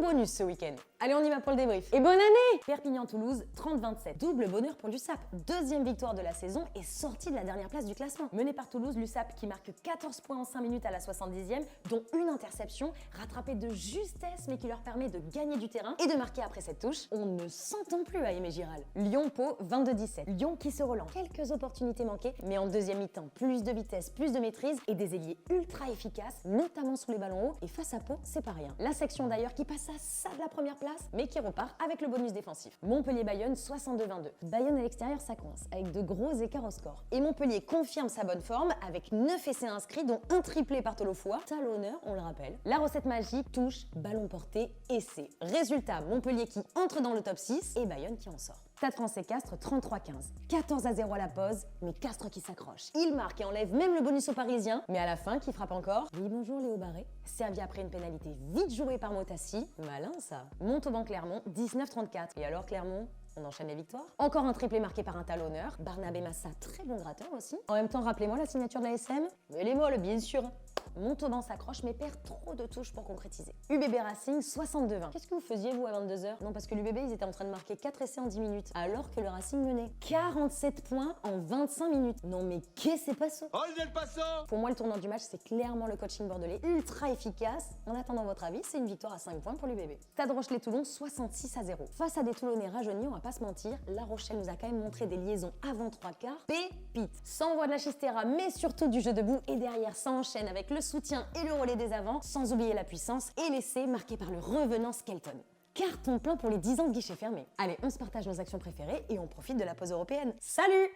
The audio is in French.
bonus ce week-end. Allez, on y va pour le débrief. Et bonne année! Perpignan-Toulouse, 30-27. Double bonheur pour l'USAP. Deuxième victoire de la saison et sortie de la dernière place du classement. Mené par Toulouse, l'USAP qui marque 14 points en 5 minutes à la 70e, dont une interception, rattrapée de justesse mais qui leur permet de gagner du terrain et de marquer après cette touche. On ne s'entend plus à Aimé Giral. Lyon-Pau, 22-17. Lyon qui se relance. Quelques opportunités manquées, mais en deuxième mi-temps, plus de vitesse, plus de maîtrise et des ailiers ultra efficaces, notamment sous les ballons hauts. Et face à Pau, c'est pas rien. La section d'ailleurs qui passe à ça de la première place, mais qui repart avec le bonus défensif. Montpellier-Bayonne, 62-22. Bayonne à l'extérieur, ça coince, avec de gros écarts au score. Et Montpellier confirme sa bonne forme avec 9 essais inscrits, dont un triplé par Tolofoa. Talonneur, on le rappelle. La recette magique, touche, ballon porté, essai. Résultat, Montpellier qui entre dans le top 6 et Bayonne qui en sort. Stade Français Castres, 33-15. 14-0 à la pause, mais Castres qui s'accroche. Il marque et enlève même le bonus aux Parisiens, mais à la fin, qui frappe encore. Oui, bonjour Léo Barré. Servi après une pénalité vite jouée par Motassi. Malin ça. Montauban-Clermont, 19-34. Et alors Clermont, on enchaîne les victoires. Encore un triplé marqué par un talonneur. Barnabé Massa, très bon gratteur aussi. En même temps, rappelez-moi la signature de la SM. Mais les molles, bien sûr. Montauban s'accroche mais perd trop de touches pour concrétiser. UBB Racing, 62-20. Qu'est-ce que vous faisiez vous à 22h? Non, parce que l'UBB, ils étaient en train de marquer 4 essais en 10 minutes, alors que le Racing menait 47 points en 25 minutes. Non mais qu'est-ce que c'est pas ça? Oh, il est le passant! Pour moi, le tournant du match, c'est clairement le coaching bordelais, ultra efficace. En attendant votre avis, c'est une victoire à 5 points pour l'UBB. Stade Rochelet-Toulon, 66-0. Face à des Toulonnais rajeunis, on va pas se mentir, La Rochelle nous a quand même montré des liaisons avant 3 quarts. Pépite! Sans voix de la Chistera, mais surtout du jeu debout, et derrière, ça enchaîne avec le soutien et le relais des avants, sans oublier la puissance et l'essai marqué par le revenant Skelton. Carton plein pour les 10 ans de guichet fermé. Allez, on se partage nos actions préférées et on profite de la pause européenne. Salut!